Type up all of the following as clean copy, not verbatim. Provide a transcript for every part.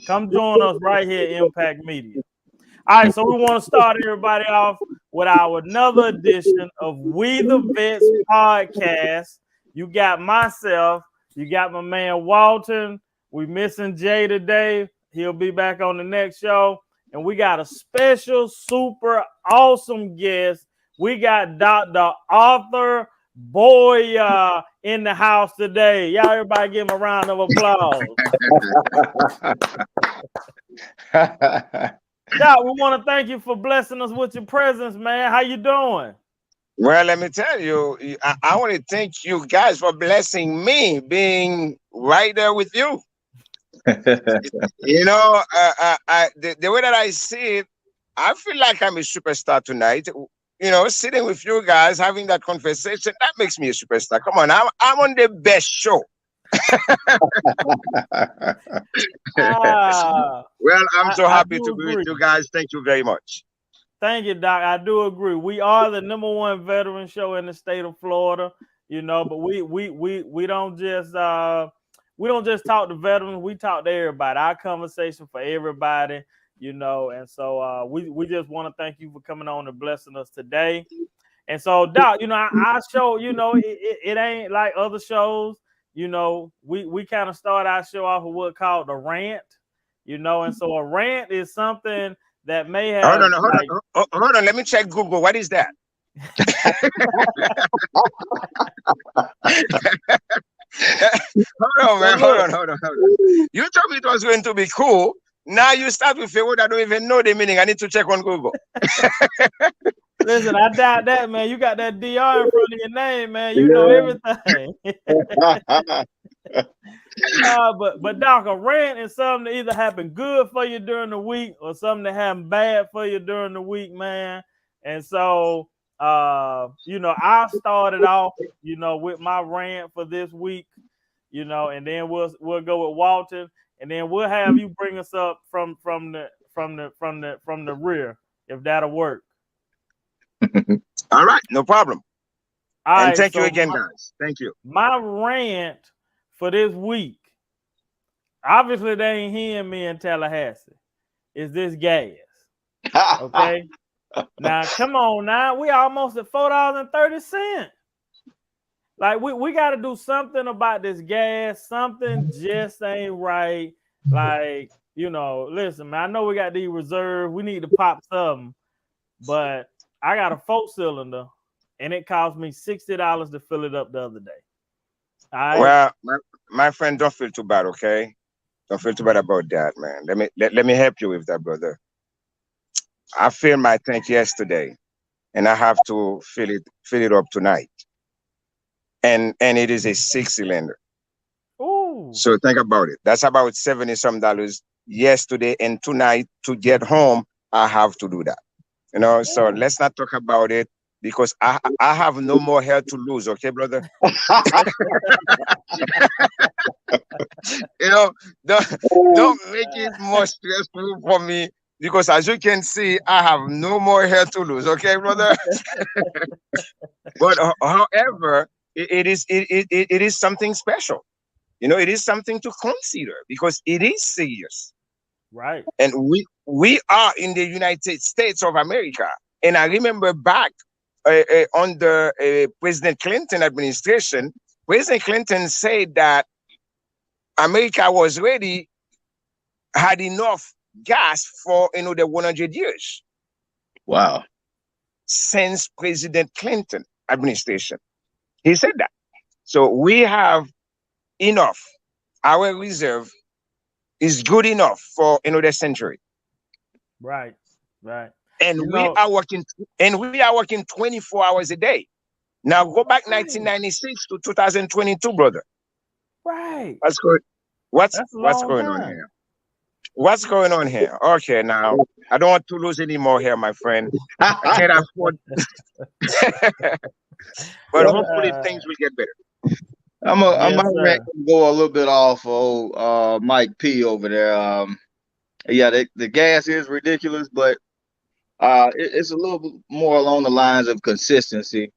Come join us right here at Impact Media. All right, so we want to start everybody off with our another edition of We the Vets podcast. You got myself, you got my man Walton. We missing Jay today. He'll be back on the next show. And we got a special, super awesome guest. We got Dr. Arthur Boyer in the house today. Y'all, everybody give him a round of applause. Doc, we want to thank you for blessing us with your presence, man. How you doing? Well, let me tell you, I want to thank you guys for blessing me being right there with you. You know, the way that I see it, I feel like I'm a superstar tonight. You know, sitting with you guys, having that conversation, that makes me a superstar. Come on, I'm on the best show. Well, I'm so happy to be with you guys. Thank you very much. Thank you, Doc. I do agree. We are the #1 veteran show in the state of Florida, you know, but we don't just talk to veterans, we talk to everybody. Our conversation for everybody, you know, and so we just want to thank you for coming on and blessing us today. And so, Doc, you know, our show, you know, it ain't like other shows. You know, we kind of start our show off with what's called a rant, you know, and so a rant is something that may have. Hold on. Let me check Google. What is that? Hold on, man. Hold on. You told me it was going to be cool. Now you start with a word I don't even know the meaning. I need to check on Google. Listen, I doubt that, man. You got that DR in front of your name, man. You know everything. But Doc, a rant is something that either happened good for you during the week or something that happened bad for you during the week, man. And so, you know, I started off, you know, with my rant for this week, you know, and then we'll go with Walton, and then we'll have you bring us up from the rear, if that'll work. All right, no problem. And thank you again, guys. Thank you. My rant for this week, obviously they ain't hearing me in Tallahassee, is this gas. Okay? Now, come on now. We almost at $4.30. Like, we got to do something about this gas. Something just ain't right. Like, you know, listen, man, I know we got these reserves. We need to pop something. But I got a 4-cylinder, and it cost me $60 to fill it up the other day. All right? Well, my friend, don't feel too bad, okay? Don't feel too bad about that, man. Let me help you with that, brother. I filled my tank yesterday, and I have to fill it up tonight. And it is a 6-cylinder. Ooh. So think about it. That's about $70-some yesterday, and tonight to get home, I have to do that. You know, so let's not talk about it because I have no more hair to lose, okay, brother? You know, don't make it more stressful for me because as you can see, I have no more hair to lose, okay, brother? But however, it is something special. You know, it is something to consider because it is serious. Right. And we are in the United States of America. And I remember back under President Clinton administration, President Clinton said that America was ready, had enough gas for the 100 years. Wow. Since President Clinton administration. He said that. So we have enough. Our reserve is good enough for another century. Right. And we are working 24 hours a day. Now go back 1996 to 2022, brother. Right. What's going on here? What's going on here? Okay, now I don't want to lose any more here, my friend. I can't afford. But hopefully things will get better. I might go a little bit off of Mike P over there. Yeah, the gas is ridiculous, but it's a little bit more along the lines of consistency.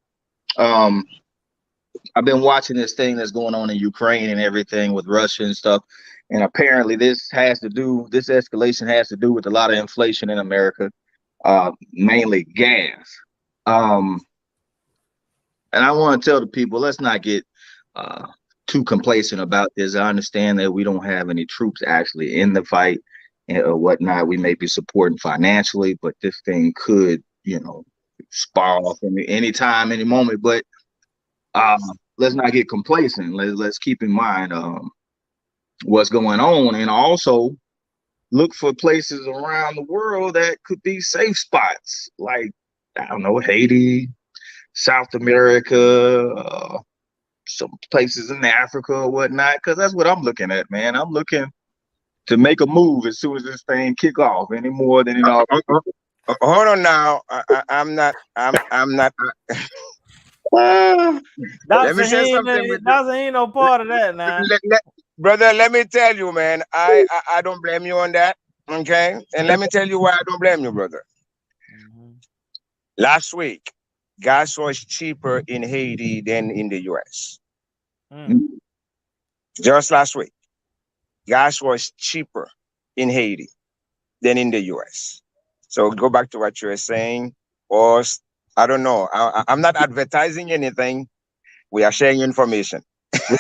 I've been watching this thing that's going on in Ukraine and everything with Russia and stuff. And apparently this escalation has to do with a lot of inflation in America, mainly gas. And I want to tell the people, let's not get too complacent about this. I understand that we don't have any troops actually in the fight or whatnot. We may be supporting financially, but this thing could, spar off any time, any moment. But let's not get complacent. Let's keep in mind what's going on, and also look for places around the world that could be safe spots, like, I don't know, Haiti, South America, some places in Africa or whatnot, because that's what I'm looking at, man. I'm looking to make a move as soon as this thing kick off, any more than it all. Hold on now. I'm not. Dr. ain't no part of that now. Brother, let me tell you, man, I don't blame you on that. Okay? And let me tell you why I don't blame you, brother. Last week, gas was cheaper in Haiti than in the US. Just last week, gas was cheaper in Haiti than in the US. So go back to what you were saying, or I don't know. I'm not advertising anything. We are sharing information. I'm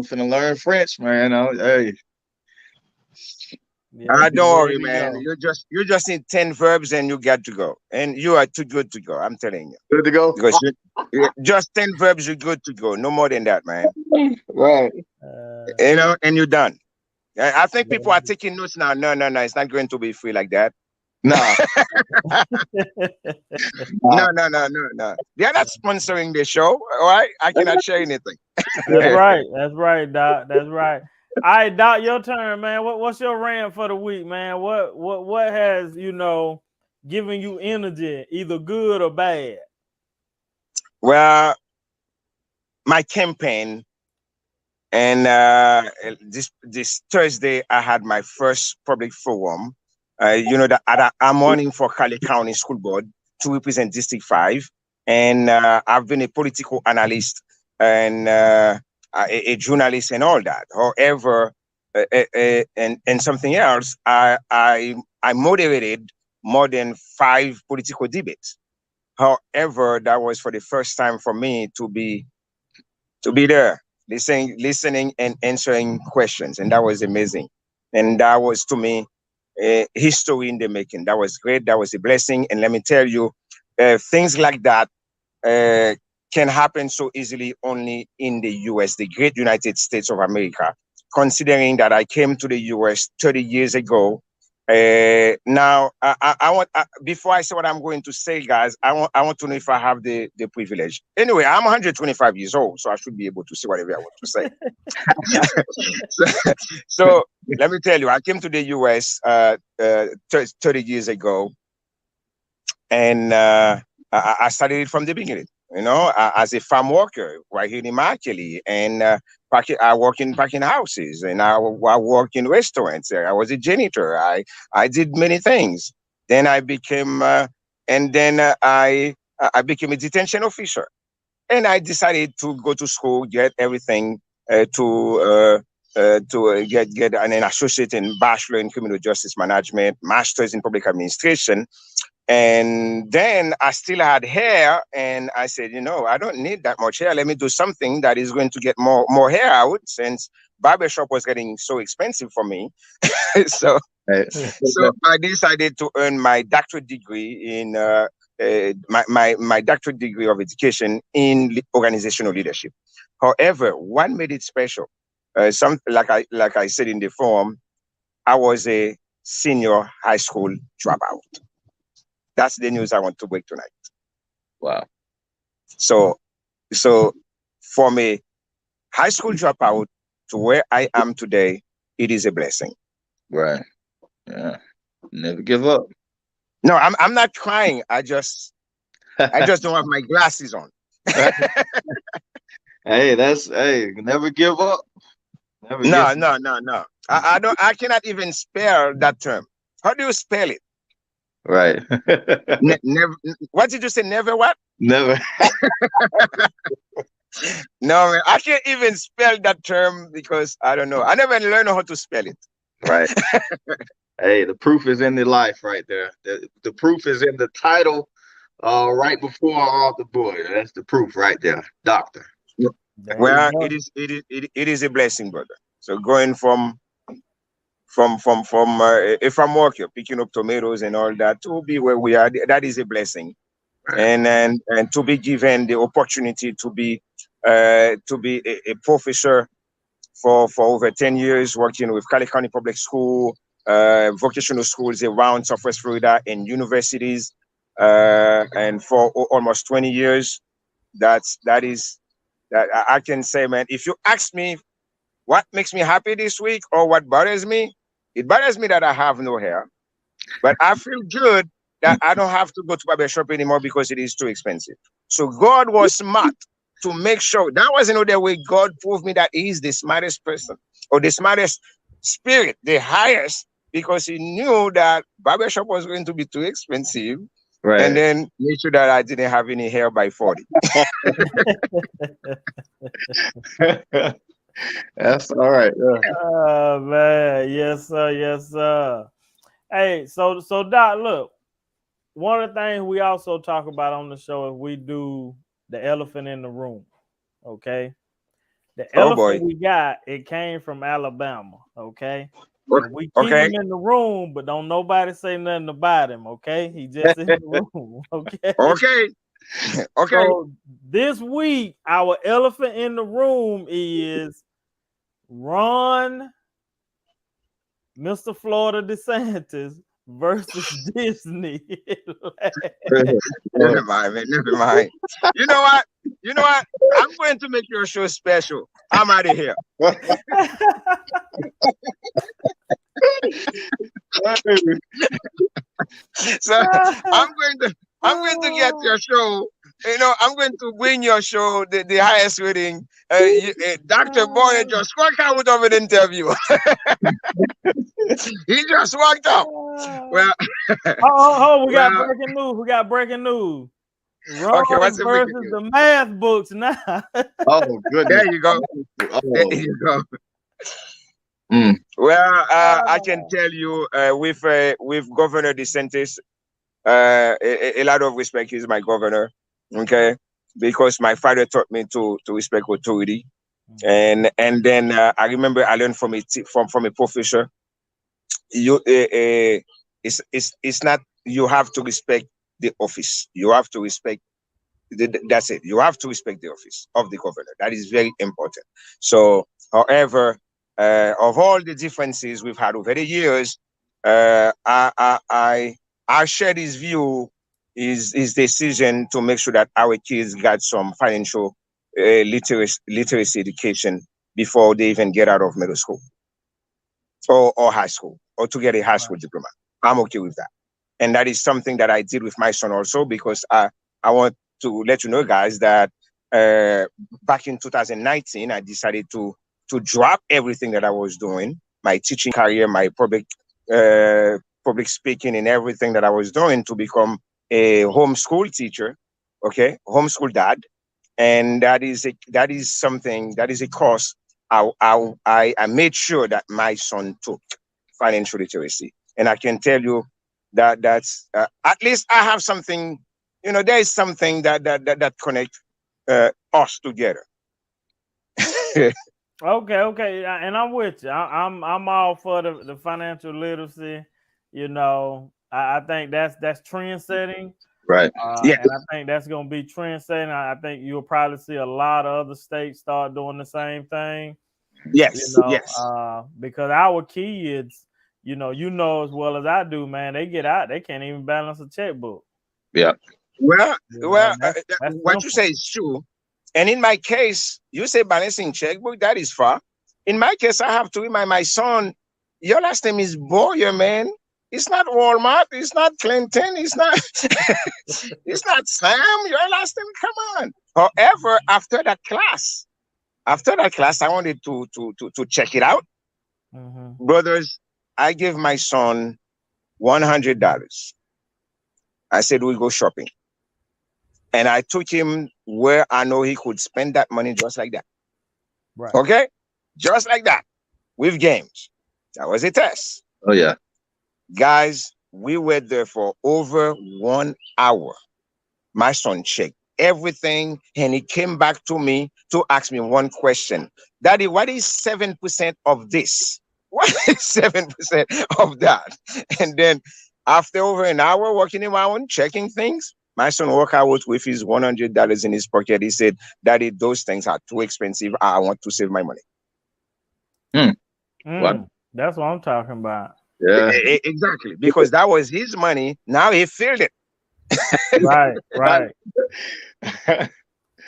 finna learn French, man. Hey. Yeah, don't worry, man. You just need 10 verbs and you got to go. And you are too good to go. I'm telling you. Good to go? Because just 10 verbs, you're good to go. No more than that, man. Right. And you're done. I think people are taking notes now. No. It's not going to be free like that. No. No. They are not sponsoring the show. All right. I cannot share anything. That's right. That's right, Doc. That's right. All right, Doc, your turn, man. What's your rant for the week, man? What has, given you energy, either good or bad? Well, my campaign, and this Thursday I had my first public forum. That I'm running for Collier County School Board to represent District 5, and I've been a political analyst and a journalist and all that. However, and something else, I moderated more than 5 political debates. However, that was for the first time for me to be there, listening and answering questions, and that was amazing. And that was, to me, history in the making. That was great. That was a blessing. And let me tell you, things like that can happen so easily only in the US, the great United States of America. Considering that I came to the US 30 years ago. Now, I want, before I say what I'm going to say, guys, I want to know if I have the privilege. Anyway, I'm 125 years old, so I should be able to say whatever I want to say. So let me tell you, I came to the US 30 years ago, and I started it from the beginning. As a farm worker right here in Immaculate, and I work in packing houses, and I work in restaurants. I was a janitor. I did many things. Then I became, I became a detention officer, and I decided to go to school, get everything to get an associate and bachelor in criminal justice management, master's in public administration. And then I still had hair, and I said, I don't need that much hair. Let me do something that is going to get more hair out, since barbershop was getting so expensive for me. So I decided to earn my doctorate degree in my doctorate degree of education in organizational leadership. However, what made it special? Like I said in the form, I was a senior high school dropout. That's the news I want to break tonight. Wow. So from a high school dropout to where I am today, it is a blessing. Right. Yeah. Never give up. No, I'm not crying. I just don't have my glasses on. Hey, never give up. No. I cannot even spell that term. How do you spell it? Right. Never. What did you say? Never what? Never. No, man, I can't even spell that term because I don't know. I never learned how to spell it. Right. Hey, the proof is in the life right there. The proof is in the title right before the boy. That's the proof right there, doctor. Well, it is a blessing, brother. So going from if I'm working, picking up tomatoes and all that to be where we are, that is a blessing. And to be given the opportunity to be a professor for over 10 years, working with Collier County Public School, vocational schools around Southwest Florida, and universities, and for almost 20 years. That is that I can say, man. If you ask me what makes me happy this week or what bothers me, it bothers me that I have no hair, but I feel good that I don't have to go to barber shop anymore because it is too expensive. So God was smart to make sure that was another way God proved me that He is the smartest person or the smartest spirit, the highest, because He knew that barbershop was going to be too expensive. Right. And then make sure that I didn't have any hair by 40. That's all right. Oh man, yes sir, yes sir. Hey, so Doc, look, one of the things we also talk about on the show is we do the elephant in the room. Okay, the elephant we got, it came from Alabama. Okay, and we keep him in the room, but don't nobody say nothing about him. Okay, he just in the room. Okay. Okay. So this week, our elephant in the room is Ron, Mr. Florida DeSantis versus Disney. Never mind, man. Never mind. You know what? I'm going to make your show special. I'm out of here. So I'm going to get your show. I'm going to win your show the highest rating. Dr. Boyer just walked out of an interview. He just walked out. Well, we got breaking news. We got breaking news. Ron what's versus the math books now. Oh, good. There you go. There you go. Well, I can tell you, with Governor DeSantis, a lot of respect. He's my governor, okay, because my father taught me to respect authority, and then I remember I learned from a professor. It's not you have to respect the office. You have to respect. That's it. You have to respect the office of the governor. That is very important. So, however, of all the differences we've had over the years, I share his view, his decision to make sure that our kids got some financial literacy education before they even get out of middle school or high school or to get a high school diploma. I'm okay with that. And that is something that I did with my son also, because I want to let you know, guys, that back in 2019, I decided to drop everything that I was doing, my teaching career, my public speaking and everything that I was doing, to become a homeschool teacher, okay, homeschool dad. And that is a course I made sure that my son took, financial literacy. And I can tell you that's at least I have something, there is something that connects us together. Okay, and I'm with you. I'm all for the financial literacy. I think that's trend setting. Right. And I think that's going to be trend setting. I think you'll probably see a lot of other states start doing the same thing. Yes. Because our kids, you know as well as I do, man, they get out, they can't even balance a checkbook. Yeah. Well, what you say is true. And in my case, you say balancing checkbook, that is far. In my case, I have to remind my son, your last name is Boyer, man. It's not Walmart. It's not Clinton. It's not it's not Sam. Your last name, come on. However, after that class, I wanted to check it out. Brothers, I gave my son $100 I said we go shopping, and I took him where I know he could spend that money just like that. Right. Okay, just like that with games. That was a test, Oh yeah. guys. We were there for over 1 hour. My son checked everything and he came back to me to ask me one question. Daddy, what is 7% of this? What is 7% of that? And then after over an hour walking around checking things, my son walked out with his $100 in his pocket. He said, Daddy, those things are too expensive. I want to save my money. What? That's what I'm talking about. Yeah. Exactly. Because that was his money. Now he filled it. Right, right.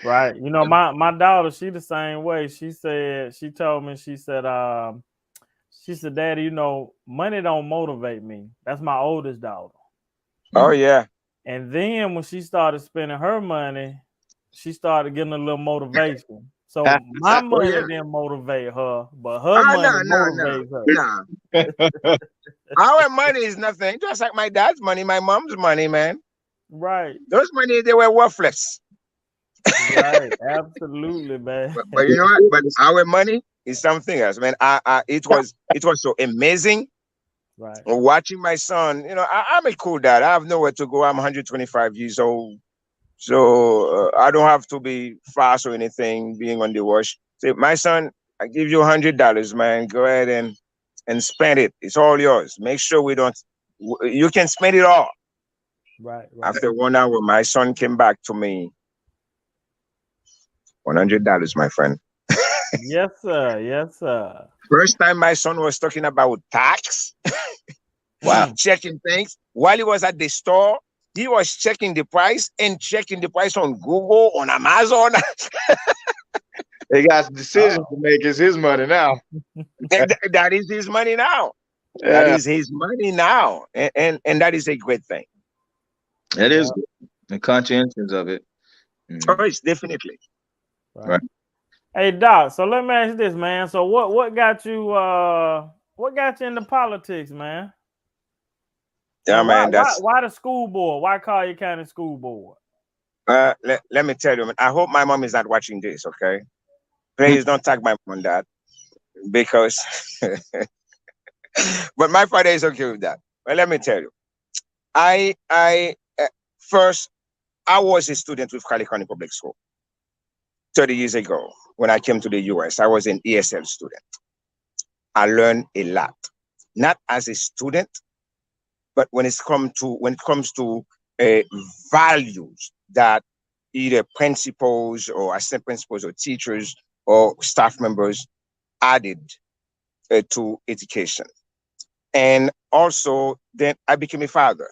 Right. You know, my daughter, she the same way. She told me, she said, Daddy, you know, money don't motivate me. That's my oldest daughter. Oh yeah. And then when she started spending her money, she started getting a little motivation. So my Oh money yeah. didn't motivate her, but her Ah, money no, no, no, motivates her. no. Our money is nothing. Just like my dad's money, my mom's money, man. Right. Those money, they were worthless. Right. Absolutely, man. But you know what? But our money is something else, man. It was so amazing Right. watching my son. You know, I'm a cool dad. I have nowhere to go. I'm 125 years old, so I don't have to be fast or anything. Being on the wash. Say, my son, I give you $100, man. Go ahead and spend it. It's all yours. Make sure we don't. You can spend it all. Right. Right. After 1 hour, my son came back to me. $100, my friend. Yes, sir. Yes, sir. First time my son was talking about tax, Wow. checking things. While he was at the store, he was checking the price and checking the price on Google, on Amazon. He got decisions Oh, to make. It's his money now. That is his money now. That Yeah, is his money now. And that is a great thing. it is yeah. good. The conscientious of it. Oh, Mhm. it's definitely. Right. Right. Hey Doc, so let me ask you this, man. So what got you into politics, man? Yeah, And man. why the school board? Why Collier County School Board? Let me tell you, man, I hope my mom is not watching this, okay? Please don't tag my mom on that because but my father is okay with that. But let me tell you, I first I was a student with Cali County Public School 30 years ago when I came to the US. I was an ESL student. I learned a lot, not as a student, but when it comes to uh, values that either principals or assistant principals or teachers or staff members added to education. And also, then I became a father.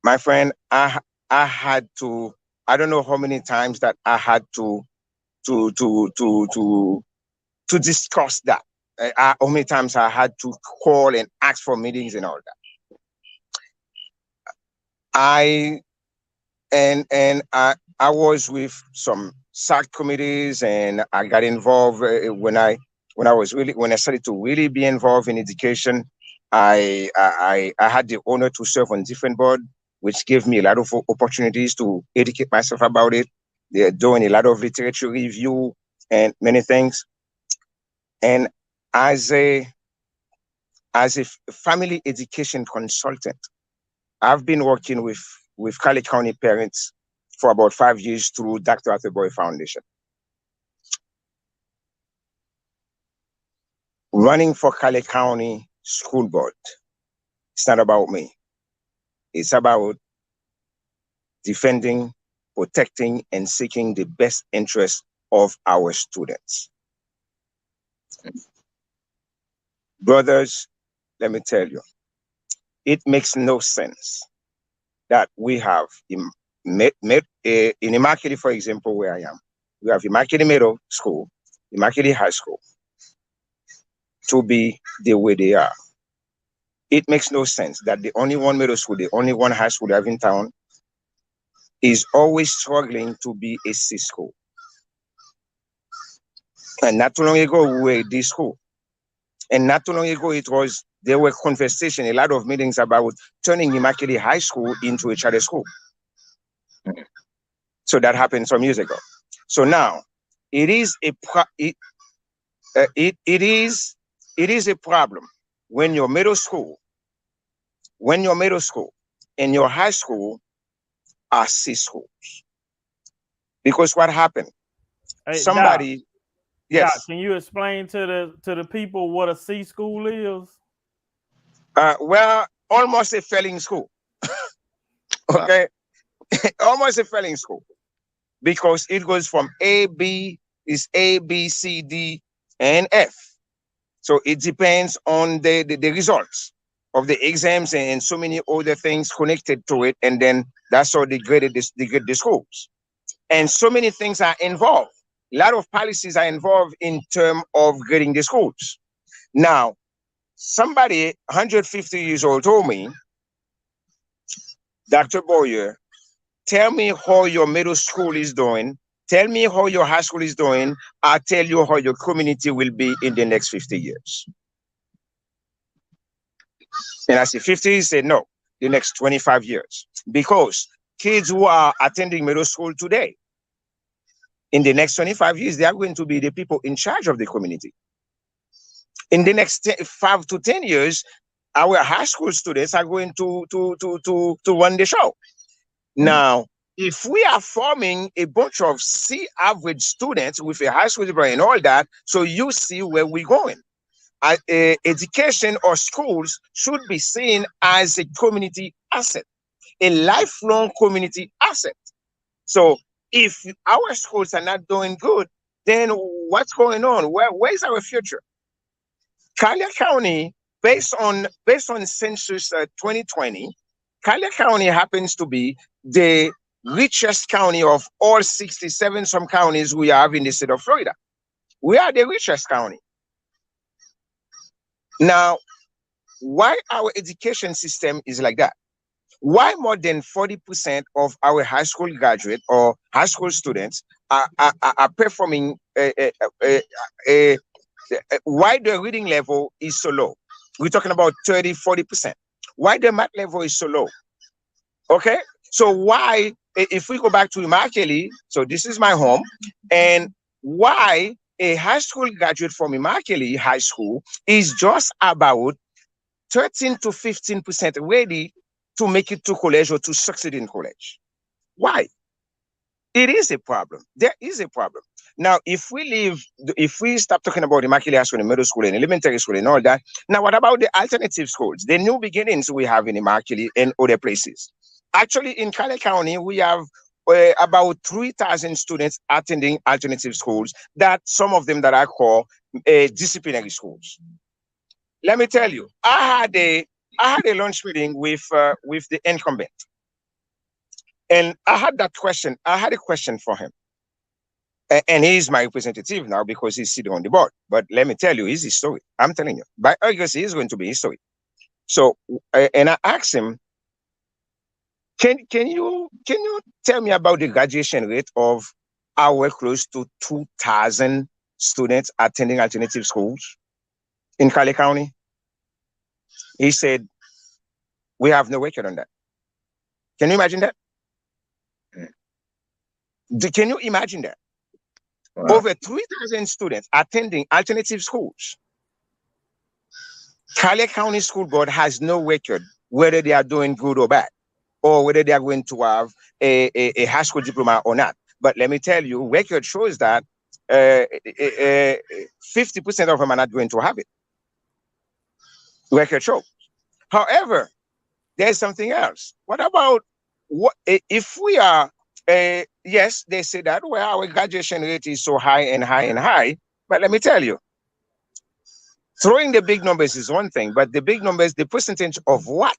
My friend, I had to. I don't know how many times that I had to to to to to discuss that. How many times I had to call and ask for meetings and all that. I and I was with some SAC committees, and I got involved when I started to really be involved in education. I had the honor to serve on different board, which gave me a lot of opportunities to educate myself about it. They're doing a lot of literature review and many things. And as a family education consultant, I've been working with Cali County parents for about 5 years through Dr. Atterbury Foundation. Running for Cali County School Board, it's not about me. It's about defending, protecting, and seeking the best interest of our students. Brothers, let me tell you, it makes no sense that we have in Immaculate, for example, where I am, we have Immaculate Middle School, Immaculate High School, to be the way they are. It makes no sense that the only one middle school, the only one high school they have in town is always struggling to be a C school. And not too long ago, we were a D school. And not too long ago, it was there were conversation, a lot of meetings about turning Immaculate High School into a charter school. So that happened some years ago. So now it is a it is a problem when your middle school, and your high school are C schools. Because what happened? Hey, Somebody, Doc, yes. can you explain to the people what a C school is? Well, almost a failing school. Okay, almost a failing school because it goes from A, B, C, D, and F. So it depends on the results of the exams and so many other things connected to it, and then that's how they grade the schools. And so many things are involved. A lot of policies are involved in terms of grading the schools. Now, somebody 150 years old told me, Dr. Boyer, tell me how your middle school is doing. Tell me how your high school is doing. I'll tell you how your community will be in the next 50 years. And I said, 50? He said, no, the next 25 years. Because kids who are attending middle school today, in the next 25 years, they are going to be the people in charge of the community. In the next 5 to 10 years, our high school students are going to run the show. Now, if we are forming a bunch of C average students with a high school diploma and all that, so you see where we're going. Education or schools should be seen as a community asset, a lifelong community asset. So if our schools are not doing good, then what's going on? Where's our future? Collier County, based on census 2020, Collier County happens to be the richest county of all 67 some counties we have in the state of Florida. We are the richest county. Now, why our education system is like that? Why more than 40% of our high school graduate or high school students are performing why the reading level is so low? We're talking about 30-40%. Why the math level is so low? Okay, so why, if we go back to Immaculate, so this is my home, and why a high school graduate from Immaculate High School is just about 13 to 15% ready to make it to college or to succeed in college. Why? It is a problem. There is a problem. Now, if we stop talking about Immaculate High School and middle school and elementary school and all that, now what about the alternative schools, the new beginnings we have in Immaculate and other places? Actually, in Collier County, we have about 3,000 students attending alternative schools, that some of them that I call disciplinary schools. Let me tell you, I had a lunch meeting with the incumbent, and I had a question for him, and he's my representative now because he's sitting on the board. But let me tell you, he's his story. I'm telling you, by August, he's going to be his story. So, and I asked him, can you tell me about the graduation rate of our close to 2,000 students attending alternative schools in Collier County? He said, we have no record on that. Can you imagine that? Can you imagine that? Wow. Over 3,000 students attending alternative schools. Collier County School Board has no record whether they are doing good or bad, or whether they are going to have a high school diploma or not. But let me tell you, record shows that 50% of them are not going to have it. Record shows. However, there's something else. What about if we are, yes, they say that, well, our graduation rate is so high and high and high, but let me tell you, throwing the big numbers is one thing, but the big numbers, the percentage of what?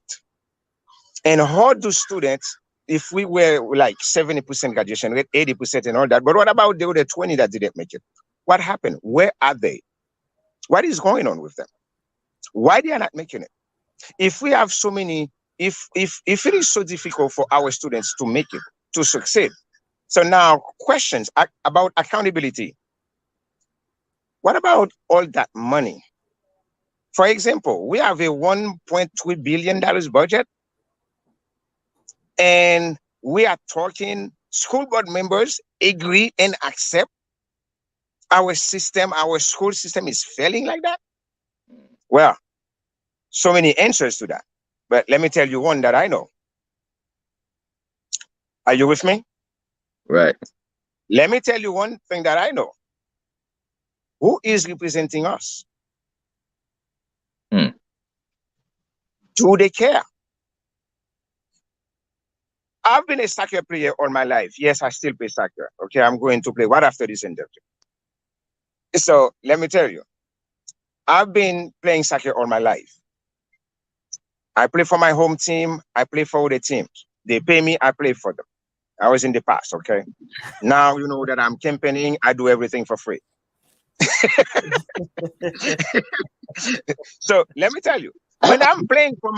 And how do students, if we were like 70% graduation rate, 80% and all that, but what about the other 20 that didn't make it? What happened? Where are they? What is going on with them? Why they are not making it? If we have so many, if it is so difficult for our students to make it, to succeed, so now questions about accountability. What about all that money For example, we have a $1.3 billion budget, and we are talking school board members agree and accept our system, our school system is failing like that. Well, so many answers to that. But let me tell you one that I know. Are you with me? Right. Let me tell you one thing that I know. Who is representing us? Do they care? I've been a soccer player all my life. Yes, I still play soccer. Okay, I'm going to play right after this interview. So let me tell you, I've been playing soccer all my life. I play for my home team. I play for the teams. They pay me. I play for them. I was in the past. Okay. Now you know that I'm campaigning. I do everything for free. So let me tell you, when I'm playing for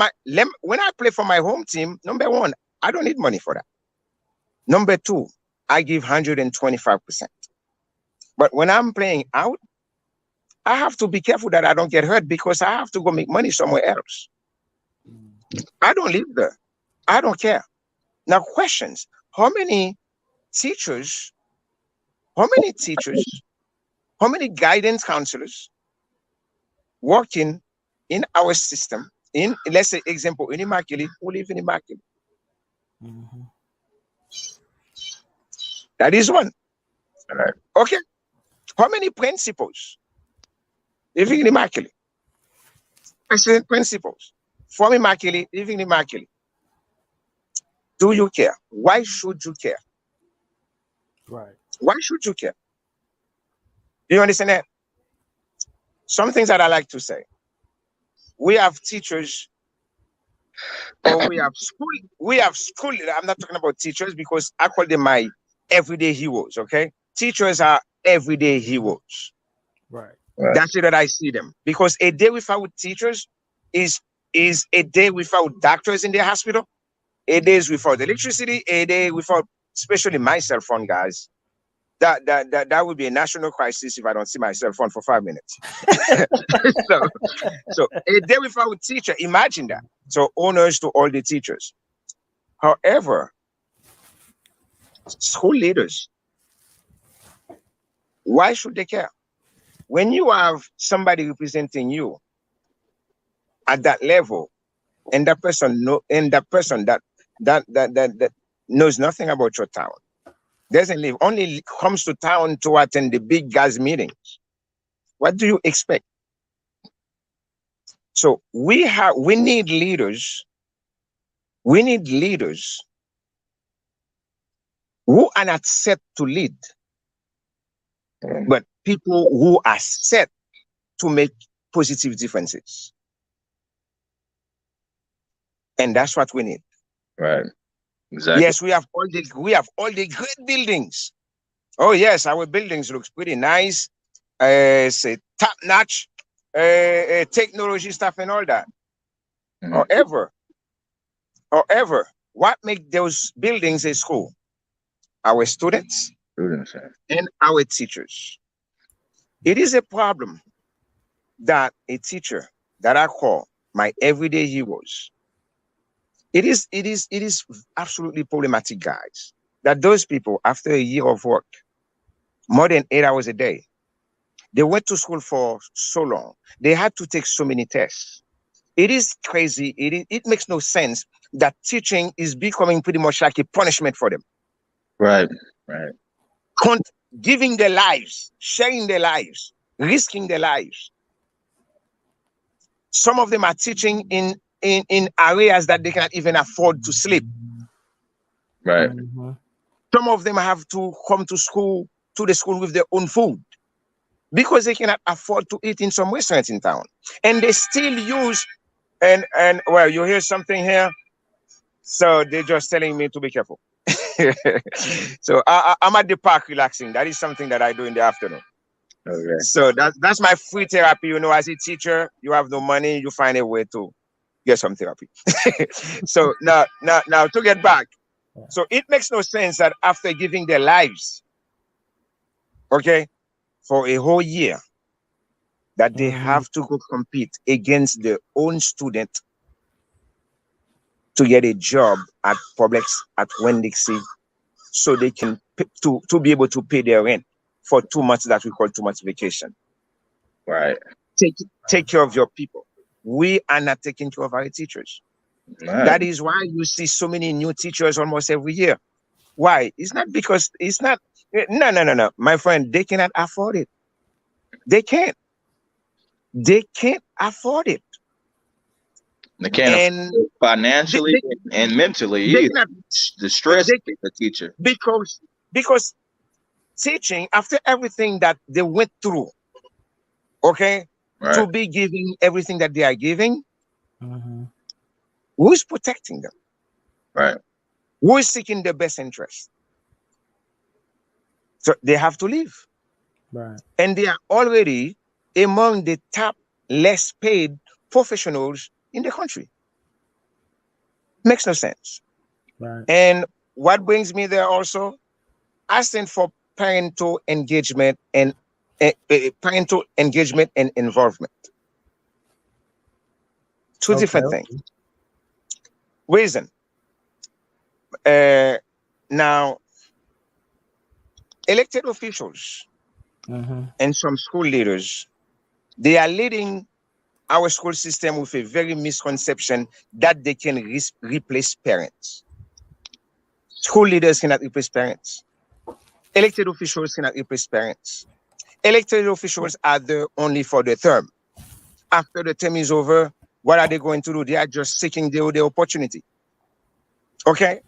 when I play for my home team, number one, I don't need money for that. Number two, I give 125%. But when I'm playing out, I have to be careful that I don't get hurt because I have to go make money somewhere else. I don't live there. I don't care. Now, questions: how many teachers, how many teachers, how many guidance counselors working in our system, in, let's say, example, in Immaculate, who live in Immaculate? Mm-hmm. That is one. Right. Okay. How many principals living in Immaculate? Excellent principals from Immaculate, living in Immaculate. Do you care? Why should you care? Right. Why should you care? Do you understand that? Some things that I like to say. We have teachers, or we have school. We have school. I'm not talking about teachers because I call them my everyday heroes. Okay, teachers are everyday heroes. Right. That's the way that I see them. Because a day without teachers is a day without doctors in the hospital. A day is without electricity. A day without, especially my cell phone, guys. That would be a national crisis if I don't see my cell phone for 5 minutes. so a day without a teacher, imagine that. So honors to all the teachers. However, school leaders, why should they care? When you have somebody representing you at that level, and that person that knows nothing about your town, doesn't live, only comes to town to attend the big gas meetings, what do you expect? So we need leaders. We need leaders who are not set to lead, but people who are set to make positive differences. And that's what we need. Right. Exactly. Yes, we have all the great buildings. Oh yes, our buildings looks pretty nice. Say top notch technology stuff and all that. However, what make those buildings a school? Our students and our teachers. It is a problem that a teacher that I call my everyday heroes. It is absolutely problematic, guys, that those people, after a year of work, more than 8 hours a day, they went to school for so long. They had to take so many tests. It is crazy. It makes no sense that teaching is becoming pretty much like a punishment for them. Right. Giving their lives, sharing their lives, risking their lives. Some of them are teaching in areas that they cannot even afford to sleep. Right. Mm-hmm. Some of them have to come to the school with their own food because they cannot afford to eat in some restaurants in town. And they still use, and well, you hear something here. So they're just telling me to be careful. So I'm at the park relaxing. That is something that I do in the afternoon. Okay. So that's my free therapy. You know, as a teacher, you have no money, you find a way to get some therapy. So now to get back. So it makes no sense that after giving their lives, okay, for a whole year, that they have to go compete against their own student to get a job at Publix, at Winn-Dixie, so they can to be able to pay their rent for 2 months that we call 2 months vacation. Right. Take care of your people. We are not taking care of our teachers. Right. That is why you see so many new teachers almost every year. Why? It's not because it's not. No. My friend, they cannot afford it. They can't. They can't afford it. They can't financially and mentally either. The stress of the teacher. Because teaching, after everything that they went through, okay, right, to be giving everything that they are giving, who's protecting them? Right. Who is seeking their best interest? So they have to leave. Right. And they are already among the top less paid professionals in the country. Makes no sense. Right. And what brings me there also, asking for parental engagement and involvement. Two different things. Reason. Now, elected officials and some school leaders, they are leading our school system with a very misconception that they can replace parents. School leaders cannot replace parents. Elected officials cannot replace parents. Elected officials are there only for the term. After the term is over, what are they going to do? They are just seeking the opportunity. Okay?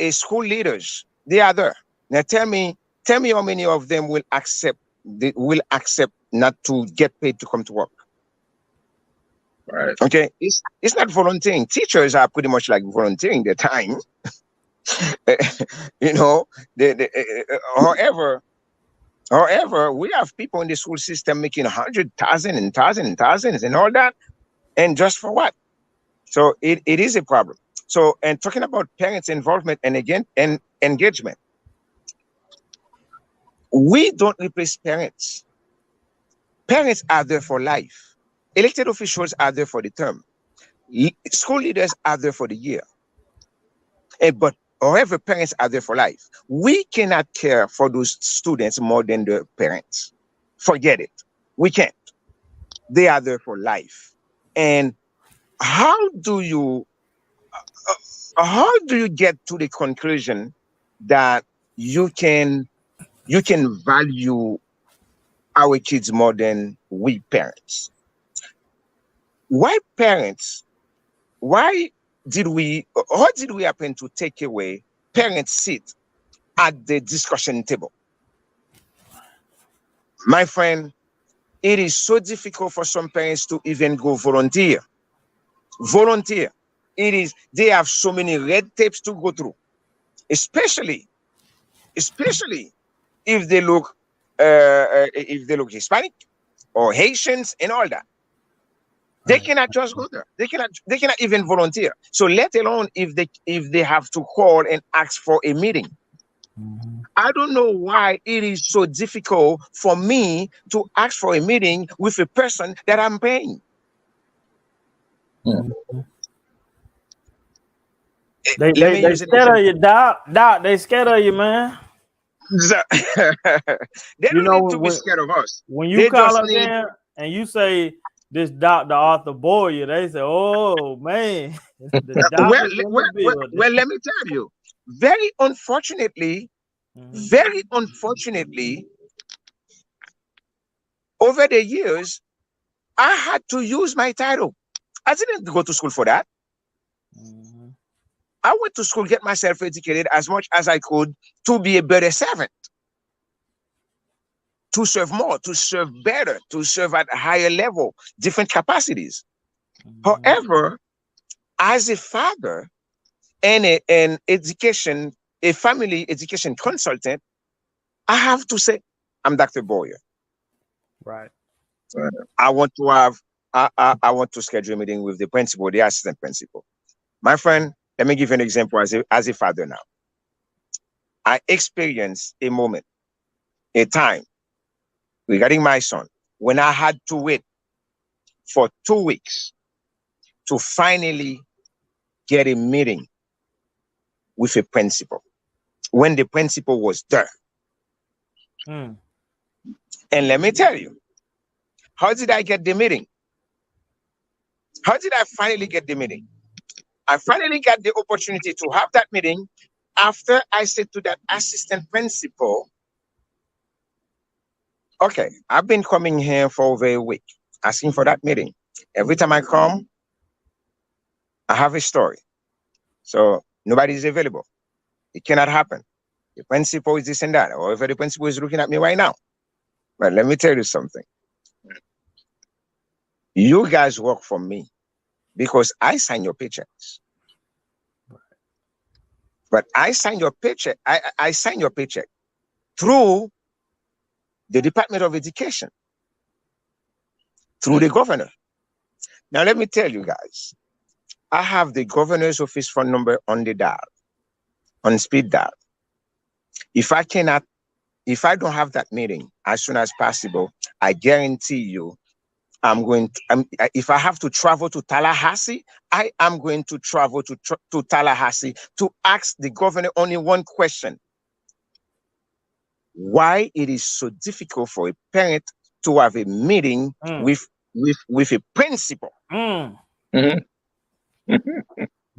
School leaders, they are there. Now tell me how many of them will accept not to get paid to come to work. Right. Okay, it's not volunteering. Teachers are pretty much like volunteering their time. You know, however, we have people in the school system making 100,000 and thousands and all that, and just for what? So it is a problem. So, and talking about parents' involvement and again and engagement, we don't replace parents. Parents are there for life. Elected officials are there for the term. School leaders are there for the year. But however, parents are there for life. We cannot care for those students more than the parents. Forget it. We can't. They are there for life. And how do you get to the conclusion that you can value our kids more than we parents? Why parents? Why did we happen to take away parents' seat at the discussion table? My friend, it is so difficult for some parents to even go volunteer. They have so many red tapes to go through, especially if they look Hispanic or Haitians and all that. They cannot just go there. They cannot even volunteer. So let alone if they have to call and ask for a meeting. I don't know why it is so difficult for me to ask for a meeting with a person that I'm paying. They scared of you, Doc. Doc, they scared of you, man. They don't need to be scared of us. When you call up there and you say this Dr. Arthur Boyer, they say, "Oh man." Well, let me tell you. Very unfortunately, over the years, I had to use my title. I didn't go to school for that. I went to school, get myself educated as much as I could to be a better servant, to serve more, to serve better, to serve at a higher level, different capacities. However, as a father and a family education consultant, I have to say, I'm Dr. Boyer. Right. I want to schedule a meeting with the principal, the assistant principal. My friend, let me give you an example as a father now. I experienced a moment, a time regarding my son when I had to wait for 2 weeks to finally get a meeting with a principal, when the principal was there. Mm. And let me tell you, how did I get the meeting? How did I finally get the meeting? I finally got the opportunity to have that meeting after I said to that assistant principal, okay, I've been coming here for over a week, asking for that meeting. Every time I come, I have a story. So nobody is available. It cannot happen. The principal is this and that. Or if the principal is looking at me right now. But let me tell you something. You guys work for me because I sign your paychecks. But I sign your paycheck. I sign your paycheck through the Department of Education, through the governor. Now, let me tell you guys, I have the governor's office phone number on the dial, on speed dial. If I don't have that meeting as soon as possible, I guarantee you, if I have to travel to Tallahassee, I am going to travel to Tallahassee to ask the governor only one question. Why it is so difficult for a parent to have a meeting with a principal? Mm. Mm-hmm.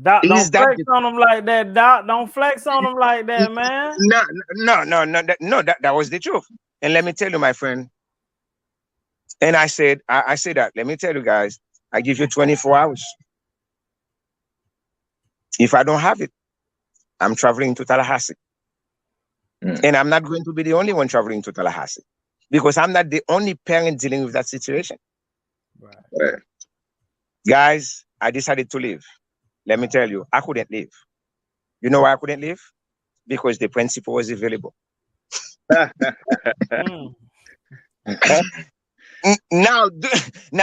Doc, Is don't that flex on them like that, Doc. Don't flex on them like that, man. No, that was the truth. And let me tell you, my friend, and I said that, let me tell you guys, I give you 24 hours. If I don't have it, I'm traveling to Tallahassee. And I'm not going to be the only one traveling to Tallahassee because I'm not the only parent dealing with that situation. Right. Guys, I decided to leave. Let me tell you, I couldn't leave. You know why I couldn't leave? Because the principal was available. Mm. Now,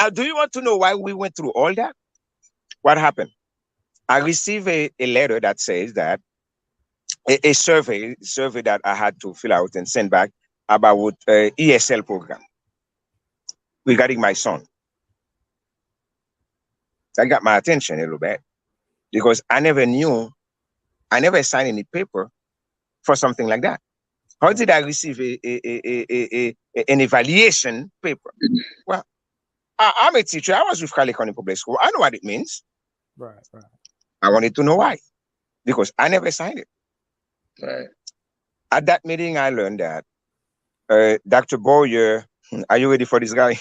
do you want to know why we went through all that? What happened? I received a letter that says that a survey that I had to fill out and send back about ESL program regarding my son. That got my attention a little bit because I never signed any paper for something like that. How did I receive an evaluation paper? Well, I'm a teacher. I was with Collier Public School. I know what it means. Right. I wanted to know why, because I never signed it. Right. At that meeting, I learned that Dr. Boyer, are you ready for this guy?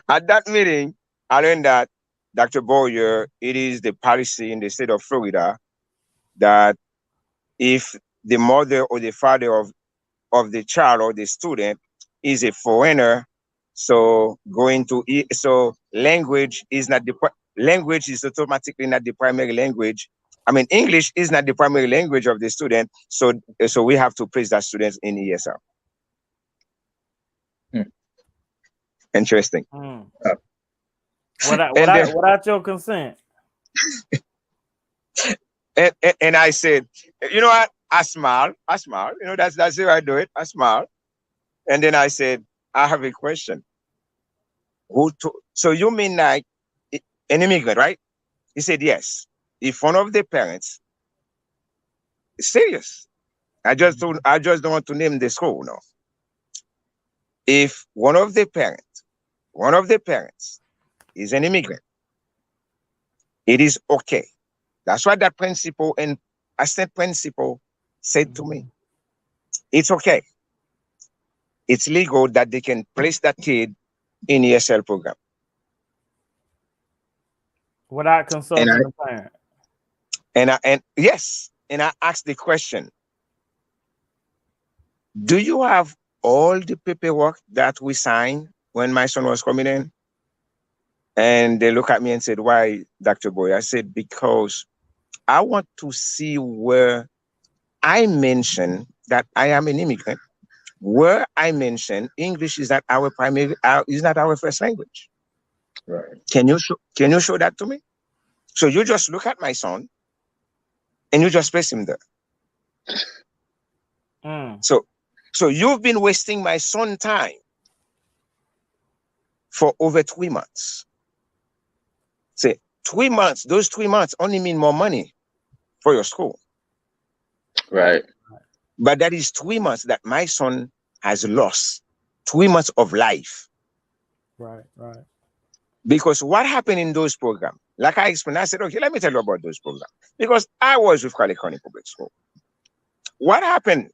At that meeting, I learned that Dr. Boyer, it is the policy in the state of Florida that if the mother or the father of the child or the student is a foreigner, so language is automatically not the primary language. I mean, English is not the primary language of the student, so we have to place that student in ESL. Interesting. Without your consent. And I said, you know what? I smile. You know, that's how I do it. I smile. And then I said, I have a question. So you mean like an immigrant, right? He said, yes. If one of the parents is serious, I just don't want to name the school, no. If one of the parents is an immigrant, it is okay. That's what that principal and assistant principal said to me. It's okay. It's legal that they can place that kid in ESL program. Without consulting the parent. And yes, and I asked the question, do you have all the paperwork that we signed when my son was coming in? And they look at me and said, why, Dr. Boy? I said, because I want to see where I mention that I am an immigrant, where I mention English is not our first language. Right. Can you show that to me? So you just look at my son and you just place him there. So you've been wasting my son's time for over 3 months. Say 3 months, those 3 months only mean more money for your school. Right. But that is 3 months that my son has lost. 3 months of life. Right. Because what happened in those programs, like I explained, I said, okay, let me tell you about those programs. Because I was with Collier County Public School. What happened?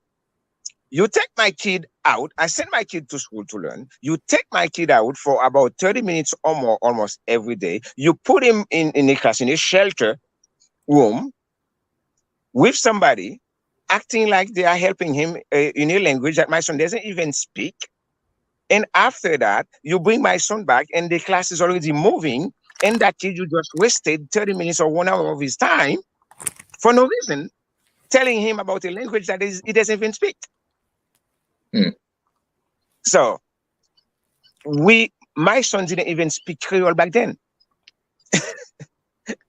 You take my kid out. I send my kid to school to learn. You take my kid out for about 30 minutes or more almost every day. You put him in a class, in a shelter room with somebody acting like they are helping him in a language that my son doesn't even speak. And after that, you bring my son back and the class is already moving. And that kid, you just wasted 30 minutes or 1 hour of his time for no reason, telling him about a language that he doesn't even speak. Hmm. So my son didn't even speak Creole back then.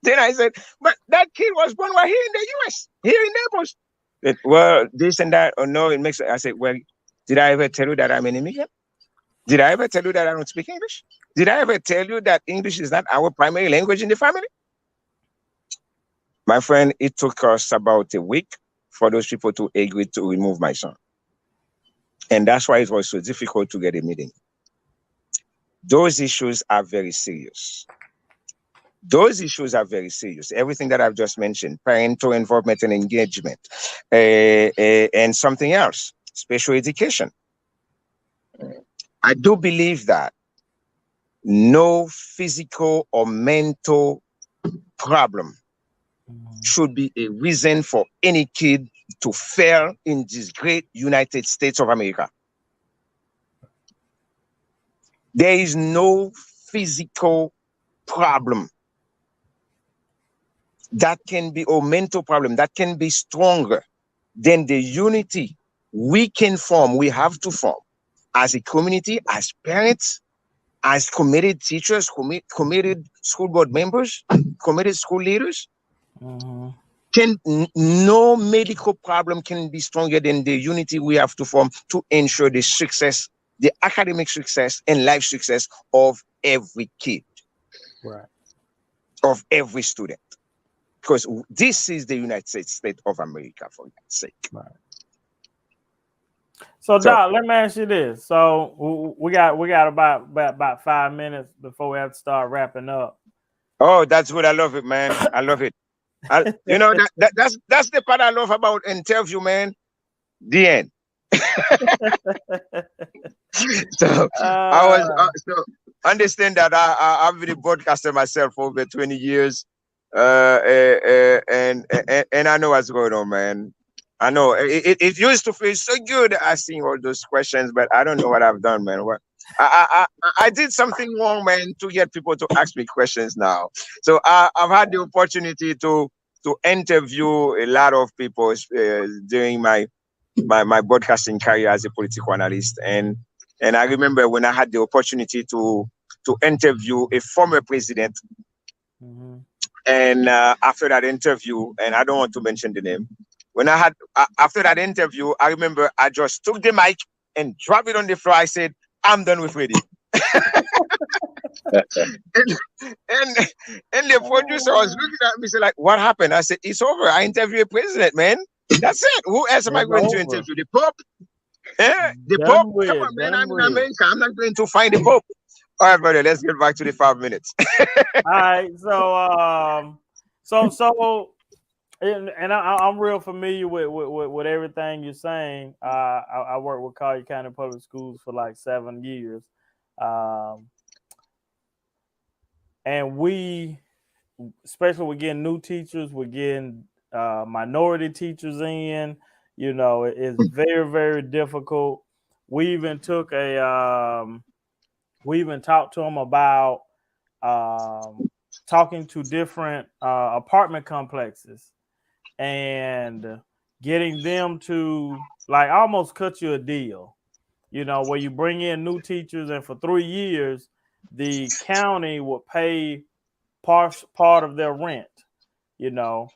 Then I said, but that kid was born right here in the US, here in Naples. Well, this and that, or no, it makes. I said, well, did I ever tell you that I'm an immigrant? Did I ever tell you that I don't speak English? Did I ever tell you that English is not our primary language in the family? My friend, it took us about a week for those people to agree to remove my son. And that's why it was so difficult to get a meeting. Those issues are very serious. Those issues are very serious. Everything that I've just mentioned, parental involvement and engagement, and something else, special education. I do believe that no physical or mental problem should be a reason for any kid to fail in this great United States of America. There is no physical problem that can be, or mental problem that can be stronger than the unity we can form, we have to form as a community, as parents, as committed teachers, committed school board members, committed school leaders. No medical problem can be stronger than the unity we have to form to ensure the success, the academic success and life success of every kid, right, of every student. Because this is the United States of America, for God's sake. Right. So, Doc, let me ask you this. So we got about 5 minutes before we have to start wrapping up. Oh, that's good. I love it, man. I love it. You know, that's the part I love about interview, man. The end. So so understand that I've been a broadcaster myself for over 20 years, and I know what's going on, man. I know it used to feel so good asking all those questions, but I don't know what I've done, man. What I did something wrong, man, to get people to ask me questions now. So I've had the opportunity to interview a lot of people during my broadcasting career as a political analyst, and I remember when I had the opportunity to interview a former president, and after that interview, and I don't want to mention the name, when I had after that interview, I remember I just took the mic and dropped it on the floor. I said, "I'm done with radio." and the producer was looking at me, said, like, "What happened?" I said, "It's over. I interviewed a president, man. That's it. Who else am I going to interview? The Pope? The Pope? Come on, man. I'm in America. I'm not going to find the Pope." All right, brother. Let's get back to the 5 minutes. All right. So, and I'm real familiar with everything you're saying. I worked with Collier County Public Schools for like 7 years, and we, especially we're getting new teachers, we're getting minority teachers in. You know, it's very, very difficult. We even talked to them about talking to different apartment complexes and getting them to like almost cut you a deal, you know, where you bring in new teachers and for 3 years, the county will pay part of their rent, you know,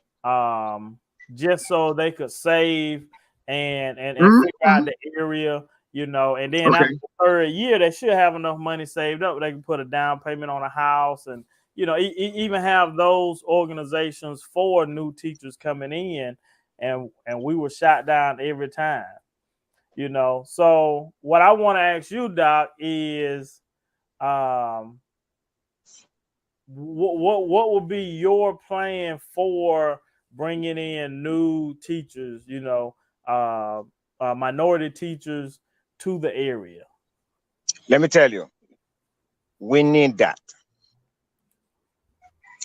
just so they could save and figure out the area, And then Okay. after the third year, they should have enough money saved up. They can put a down payment on a house, and even have those organizations for new teachers coming in, and we were shot down every time. So what I want to ask you, Doc, is what would be your plan for bringing in new teachers, minority teachers to the area? Let me tell you, we need that.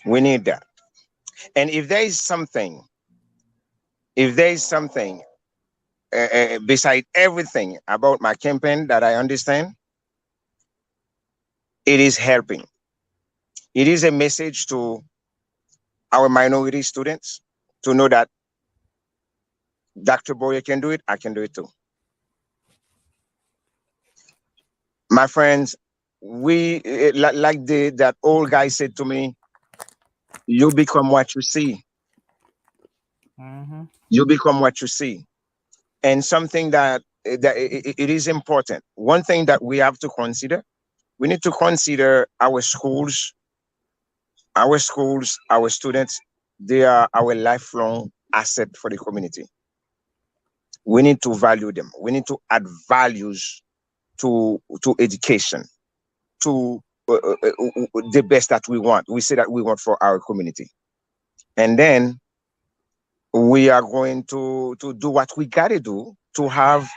We need that. And if there is something, beside everything about my campaign that I understand, it is helping. It is a message to our minority students to know that Dr. Boyer can do it, I can do it too. My friends, we like that old guy said to me, you become what you see. Mm-hmm. You become what you see. And something that it is important. One thing that we have to consider, we need to consider our schools, our students. They are our lifelong asset for the community. We need to value them. We need to add values to education, to the best that we want. We say that we want for our community, and then we are going to do what we gotta do to have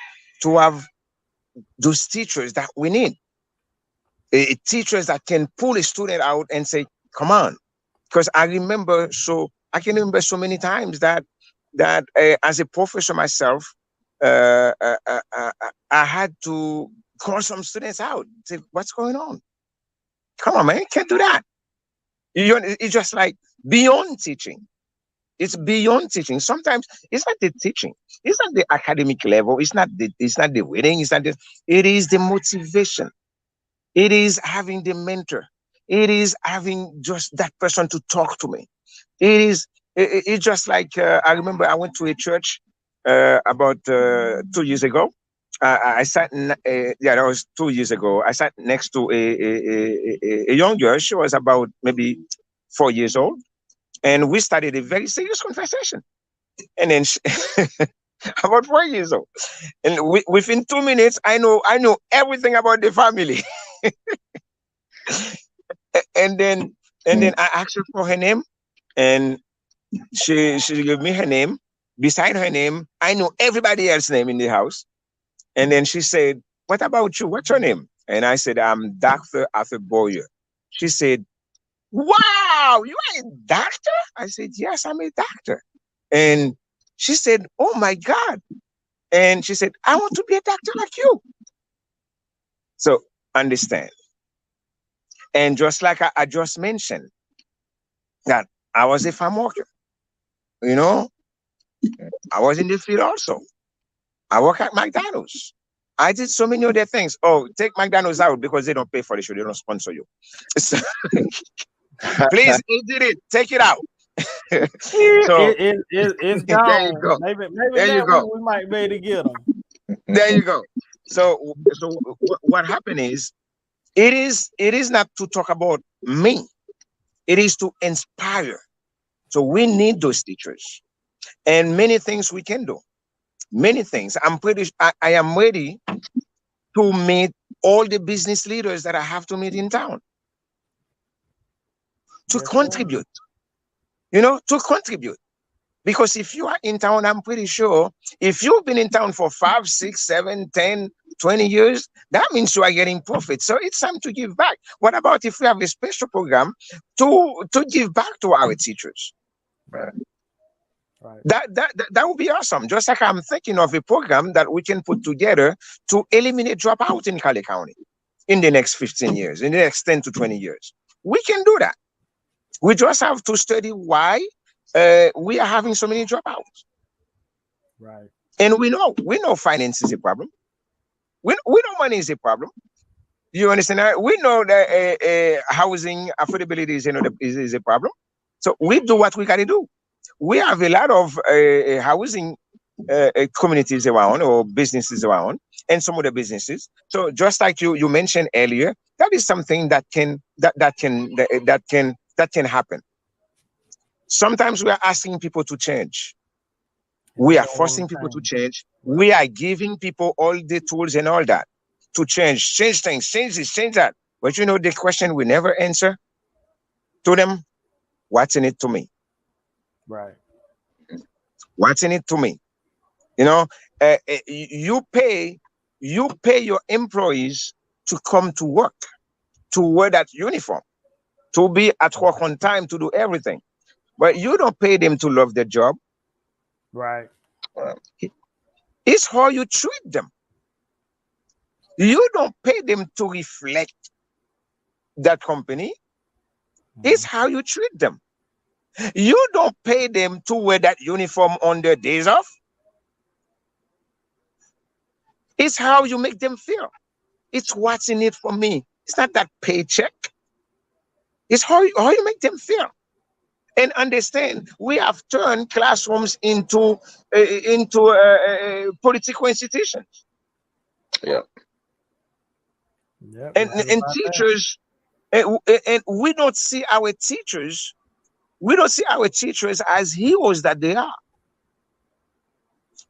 those teachers that we need. Teachers that can pull a student out and say, "Come on," because I can remember so many times that as a professor myself, I had to call some students out. Say, "What's going on? Come on, man, you can't do that." It's just like beyond teaching. It's beyond teaching. Sometimes it's not the teaching. It's not the academic level. It's not the reading. It's not the. It is the motivation. It is having the mentor. It is having just that person to talk to me. It is. It's just like I remember I went to a church about 2 years ago. I sat. Yeah, that was 2 years ago. I sat next to a young girl. She was about maybe 4 years old, and we started a very serious conversation. And then about 4 years old, and within 2 minutes, I know everything about the family. and then I asked her for her name, and she gave me her name. Beside her name, I know everybody else's name in the house. And then she said, "What about you? What's your name?" And I said, "I'm Dr. Arthur Boyer." She said, "Wow, you are a doctor?" I said, "Yes, I'm a doctor." And she said, "Oh my God." And she said, "I want to be a doctor like you." So understand. And just like I just mentioned, that I was a farm worker, you know, I was in the field also. I work at McDonald's. I did so many other things. Oh, take McDonald's out because they don't pay for the show. They don't sponsor you. So, please edit it. Take it out. So It's there you gone. go. Maybe There you that week go. we might be able to get them. There you go. So what happened is, it is not to talk about me. It is to inspire. So we need those teachers, and many things we can do. Many things. I am ready to meet all the business leaders that I have to meet in town to Yes, sir. contribute. To contribute. Because if you are in town, I'm pretty sure if you've been in town for 5, 6, 7, 10, 20 years, that means you are getting profit. So it's time to give back. What about if we have a special program to give back to our teachers? Right. Right. That would be awesome. Just like I'm thinking of a program that we can put together to eliminate dropout in Collier County in the next 15 years, in the next 10 to 20 years. We can do that. We just have to study why we are having so many dropouts. Right. And we know finance is a problem. We know money is a problem. You understand that? We know that housing affordability is a problem. So we do what we got to do. We have a lot of housing communities around or businesses around, and some other businesses. So just like you mentioned earlier, that is something that can happen. Sometimes we are asking people to change. And We they are don't want forcing to people to change. change. Right. We are giving people all the tools and all that to change things, change this, change that. But you know, the question we never answer to them: what's in it to me? Right. What's in it to me? You know, you pay your employees to come to work, to wear that uniform, to be at work on time, to do everything. But you don't pay them to love their job. Right. Uh, It's how you treat them. You don't pay them to reflect that company. It's Mhm. how you treat them. You don't pay them to wear that uniform on their days off. It's how you make them feel. It's what's in it for me. It's not that paycheck. It's how you make them feel. And understand, we have turned classrooms into political institutions, Yeah. Yep. and You're right and about that. teachers, and we don't see our teachers. We don't see our teachers as heroes that they are.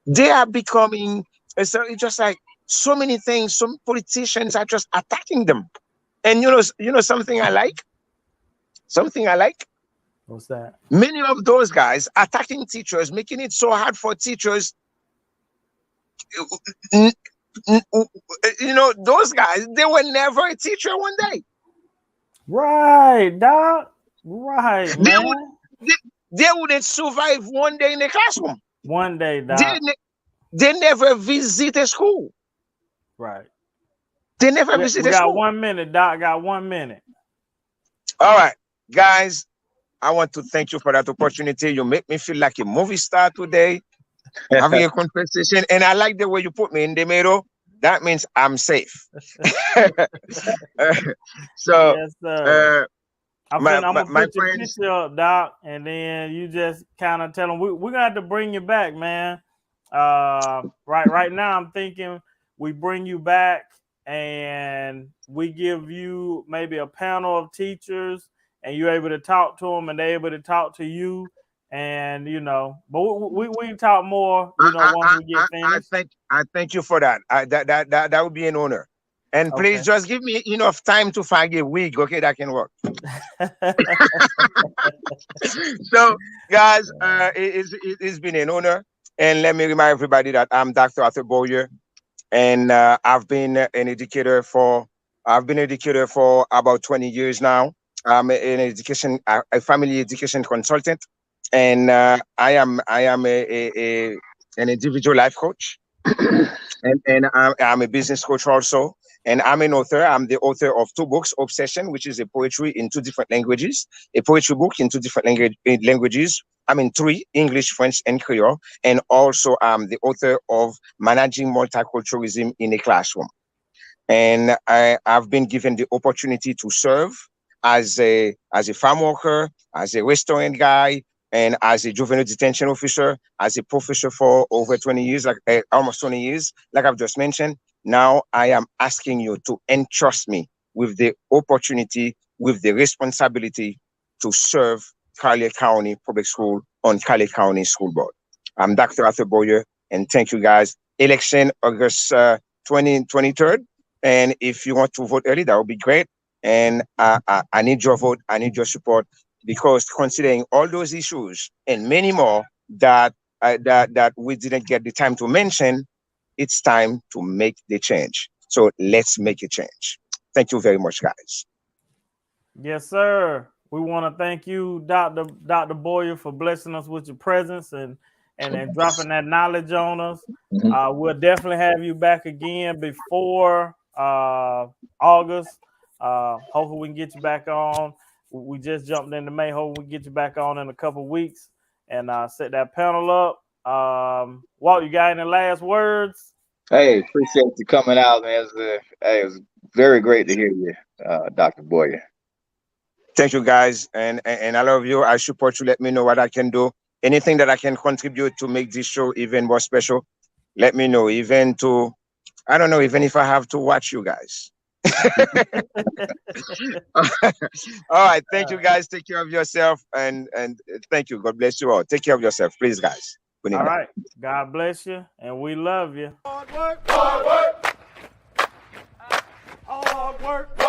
They are becoming, so it's just like so many things. Some politicians are just attacking them. And something I like. Something I like. What's that? Many of those guys attacking teachers, making it so hard for teachers. n- those guys, they were never a teacher one day. Right, doc. Right, They would man. they, they wouldn't survive one day in a classroom. One day, They doc. they never visit a school. Right. They never visit We a got school. 1 minute, doc. Got 1 minute. All right, guys, I want to thank you for that opportunity. You make me feel like a movie star today, having a conversation. And I like the way you put me in the middle. That means I'm safe. So, Yes, sir. uh, I'm gonna my put your friends, picture up, Doc, and then you just kind of tell them we're gonna have to bring you back, man. Right now, I'm thinking we bring you back and we give you maybe a panel of teachers, and you're able to talk to them, and they're able to talk to you, and but we can talk more, once we get finished. I thank you for that. That would be an honor. And please Okay. just give me enough time to find a wig. Okay, that can work. So, guys, it's been an honor. And let me remind everybody that I'm Dr. Arthur Boyer, and I've been an educator for about 20 years now. I'm a family education consultant, and I am an individual life coach, and I'm a business coach also. And I'm an author. I'm the author of two books: Obsession, which is a poetry in two different languages, a poetry book in two different languages. I'm in three: English, French, and Creole. And also, I'm the author of Managing Multiculturalism in a Classroom. And I've been given the opportunity to serve as a farm worker, as a restaurant guy, and as a juvenile detention officer, as a professor for over 20 years, like almost 20 years, like I've just mentioned. Now I am asking you to entrust me with the opportunity, with the responsibility to serve Collier County Public School on Collier County School Board. I'm Dr. Arthur Boyer, and thank you guys. Election August 23rd. And if you want to vote early, that would be great. And I need your vote. I need your support, because considering all those issues and many more that we didn't get the time to mention, it's time to make the change. So let's make a change. Thank you very much, guys. Yes, sir. We want to thank you, Dr. Boyer, for blessing us with your presence and dropping that knowledge on us. Mhm. We'll definitely have you back again before August. Hopefully, we can get you back on. We just jumped into May. Hopefully, we get you back on in a couple weeks and set that panel up. Walt, you got any last words? Hey, appreciate you coming out, man. It was very great to hear you, Dr. Boyer. Thank you, guys, and I love you. I support you. Let me know what I can do. anything that I can contribute to make this show even more special, let me know. Even to, I don't know, even if I have to watch you guys. All right. Thank you, guys. Take care of yourself. And thank you. God bless you all. Take care of yourself, please, guys. All right. God bless you. And we love you. Hard work. Hard work. Hard work.